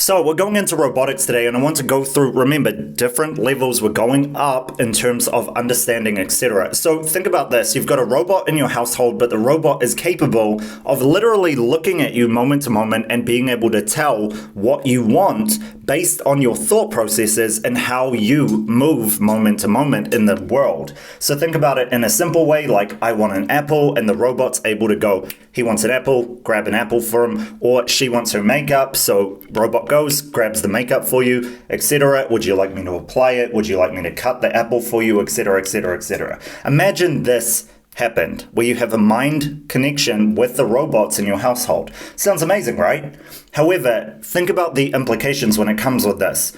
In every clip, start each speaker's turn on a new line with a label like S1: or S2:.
S1: So we're going into robotics today, and I want to go through, remember, different levels. We're going up in terms of understanding, etc. So think about this. You've got a robot in your household, but the robot is capable of literally looking at you moment to moment and being able to tell what you want based on your thought processes and how you move moment to moment in the world. So think about it in a simple way, like I want an apple, and the robot's able to go, he wants an apple, grab an apple for him, or she wants her makeup, so robot goes, grabs the makeup for you, etc. Would you like me to apply it? Would you like me to cut the apple for you, etc., etc., etc. Imagine this happened, where you have a mind connection with the robots in your household. Sounds amazing, right? However, think about the implications when it comes with this.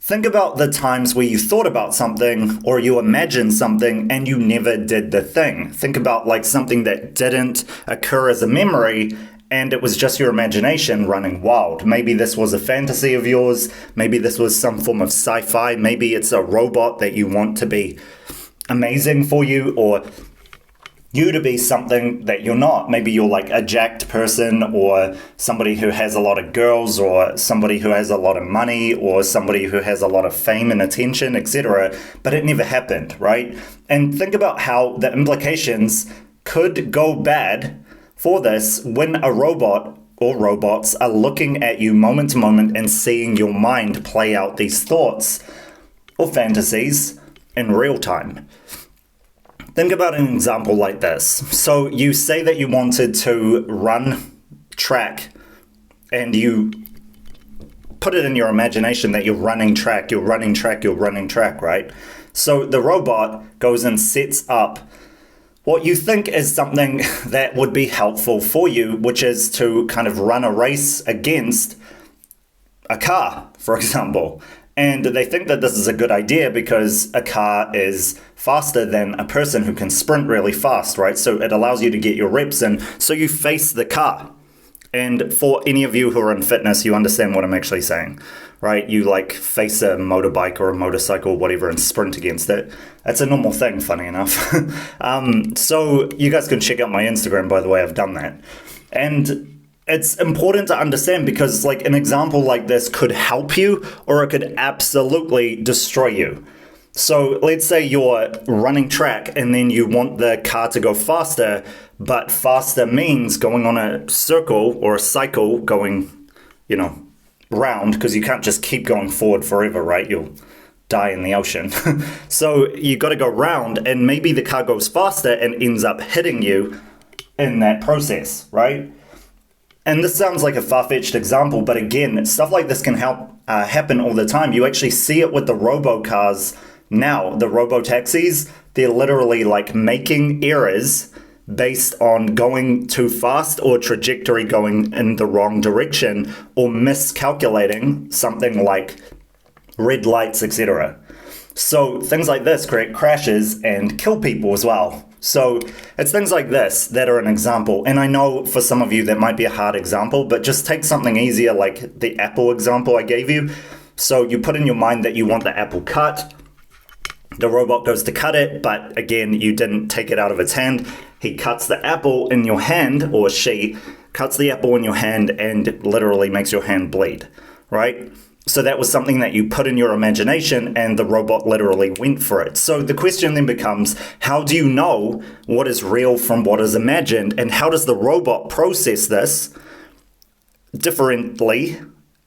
S1: Think about the times where you thought about something or you imagined something and you never did the thing. Think about like something that didn't occur as a memory and it was just your imagination running wild. Maybe this was a fantasy of yours. Maybe this was some form of sci-fi. Maybe it's a robot that you want to be amazing for you, or you to be something that you're not. Maybe you're like a jacked person, or somebody who has a lot of girls, or somebody who has a lot of money, or somebody who has a lot of fame and attention, etc. But it never happened, right? And think about how the implications could go bad for this when a robot or robots are looking at you moment to moment and seeing your mind play out these thoughts or fantasies in real time. Think about an example like this. So you say that you wanted to run track and you put it in your imagination that you're running track, right? So the robot goes and sets up what you think is something that would be helpful for you, which is to kind of run a race against a car, for example. And they think that this is a good idea because a car is faster than a person who can sprint really fast, right? So it allows you to get your reps in. So you face the car. And for any of you who are in fitness, you understand what I'm actually saying, right? You like face a motorbike or a motorcycle or whatever and sprint against it. That's a normal thing, funny enough. So you guys can check out my Instagram, by the way, I've done that. And it's important to understand because like an example like this could help you or it could absolutely destroy you. So let's say you're running track and then you want the car to go faster, but faster means going on a circle or a cycle going, round, because you can't just keep going forward forever, right? You'll die in the ocean. So you got to go round, and maybe the car goes faster and ends up hitting you in that process, right? And this sounds like a far-fetched example, but again, stuff like this can happen all the time. You actually see it with the robo-cars now, the robo-taxis. They're literally like making errors based on going too fast or trajectory going in the wrong direction or miscalculating something like red lights, etc. So things like this create crashes and kill people as well. So it's things like this that are an example. And I know for some of you that might be a hard example, but just take something easier like the apple example I gave you. So you put in your mind that you want the apple cut. The robot goes to cut it, but again, you didn't take it out of its hand. He cuts the apple in your hand, or she cuts the apple in your hand and literally makes your hand bleed, right? So that was something that you put in your imagination and the robot literally went for it. So the question then becomes, how do you know what is real from what is imagined? And how does the robot process this differently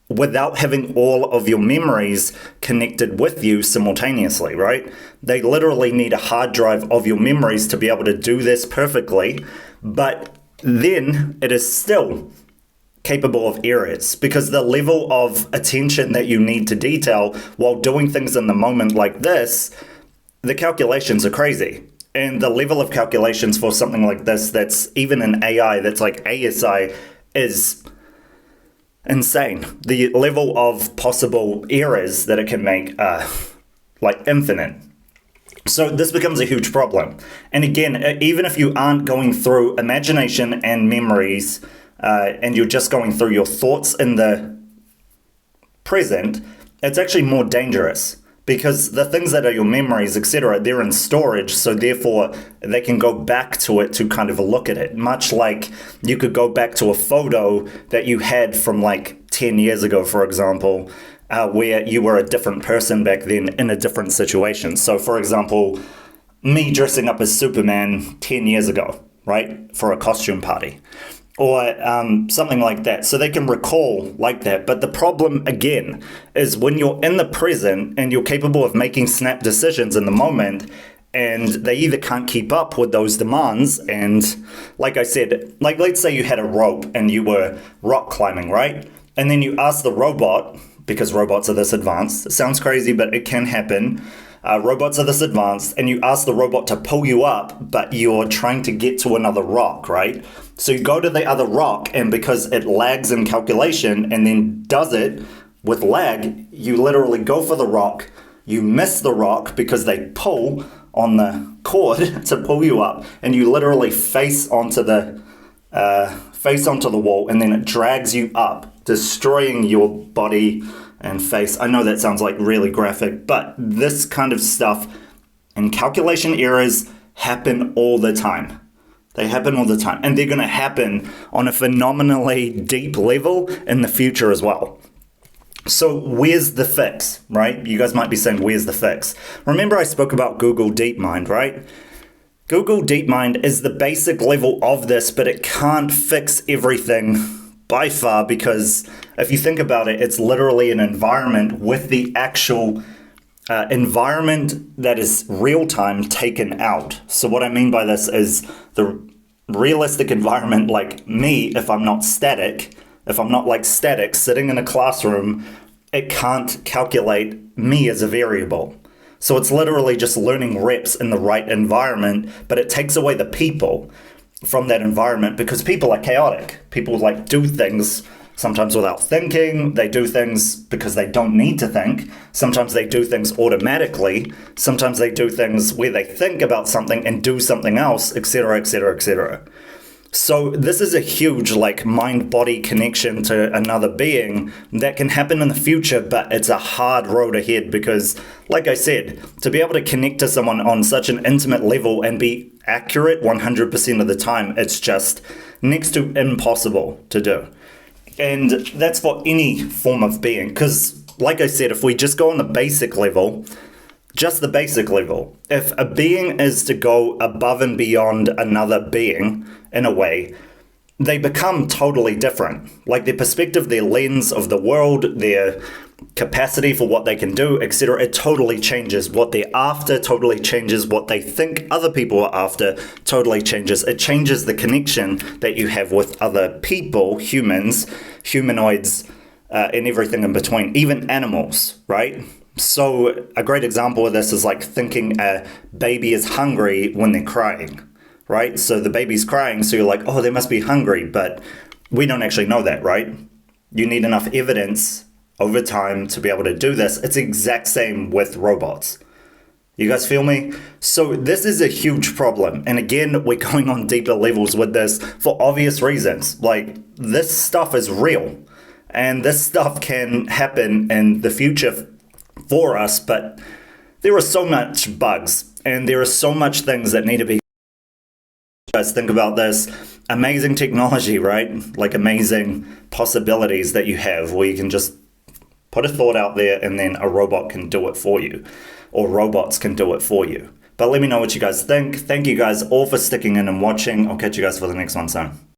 S1: without having all of your memories connected with you simultaneously, right? They literally need a hard drive of your memories to be able to do this perfectly, but then it is still capable of errors because the level of attention that you need to detail while doing things in the moment like this, the calculations are crazy. And the level of calculations for something like this that's even an AI, that's like ASI, is insane. The level of possible errors that it can make are like infinite. So this becomes a huge problem. And again, even if you aren't going through imagination and memories, and you're just going through your thoughts in the present, it's actually more dangerous because the things that are your memories, etc., they're in storage, so therefore they can go back to it to kind of look at it, much like you could go back to a photo that you had from like 10 years ago, for example, where you were a different person back then in a different situation. So, for example, me dressing up as Superman 10 years ago, right, for a costume party, or something like that. So they can recall like that. But the problem, again, is when you're in the present and you're capable of making snap decisions in the moment, and they either can't keep up with those demands, and like I said, like let's say you had a rope and you were rock climbing, right? And then you ask the robot, because robots are this advanced, it sounds crazy, but it can happen. Robots are this advanced, and you ask the robot to pull you up, but you're trying to get to another rock, right? So you go to the other rock, and because it lags in calculation and then does it with lag, you literally go for the rock, you miss the rock because they pull on the cord to pull you up, and you literally face onto the wall, and then it drags you up, destroying your body and face. I know that sounds like really graphic, but this kind of stuff and calculation errors happen all the time. They happen all the time, and they're going to happen on a phenomenally deep level in the future as well. So where's the fix, right? You guys might be saying, where's the fix? Remember I spoke about Google DeepMind, right? Google DeepMind is the basic level of this, but it can't fix everything by far, because if you think about it, it's literally an environment with the actual environment that is real-time taken out. So what I mean by this is the realistic environment, like me, if I'm not static, if I'm not like static sitting in a classroom, it can't calculate me as a variable. So it's literally just learning reps in the right environment, but it takes away the people from that environment, because people are chaotic. People like do things sometimes without thinking. They do things because they don't need to think. Sometimes they do things automatically. Sometimes they do things where they think about something and do something else, etc., etc., etc. So this is a huge like mind-body connection to another being that can happen in the future, but it's a hard road ahead because, like I said, to be able to connect to someone on such an intimate level and be accurate 100% of the time, it's just next to impossible to do. And that's for any form of being, because like I said, if we just go on the basic level, just the basic level, if a being is to go above and beyond another being in a way, they become totally different. Like their perspective, their lens of the world, their capacity for what they can do, etc. It totally changes. What they're after totally changes. What they think other people are after totally changes. It changes the connection that you have with other people, humans, humanoids, and everything in between, even animals, right? So a great example of this is like thinking a baby is hungry when they're crying, right? So the baby's crying, so you're like, oh, they must be hungry, but we don't actually know that, right? You need enough evidence over time to be able to do this. It's the exact same with robots. You guys feel me? So this is a huge problem. And again, we're going on deeper levels with this for obvious reasons. Like this stuff is real, and this stuff can happen in the future for us, but there are so much bugs and there are so much things that need to be. Guys, think about this amazing technology, right? Like amazing possibilities that you have where you can just put a thought out there and then a robot can do it for you, or robots can do it for you. But let me know what you guys think. Thank you guys all for sticking in and watching. I'll catch you guys for the next one soon.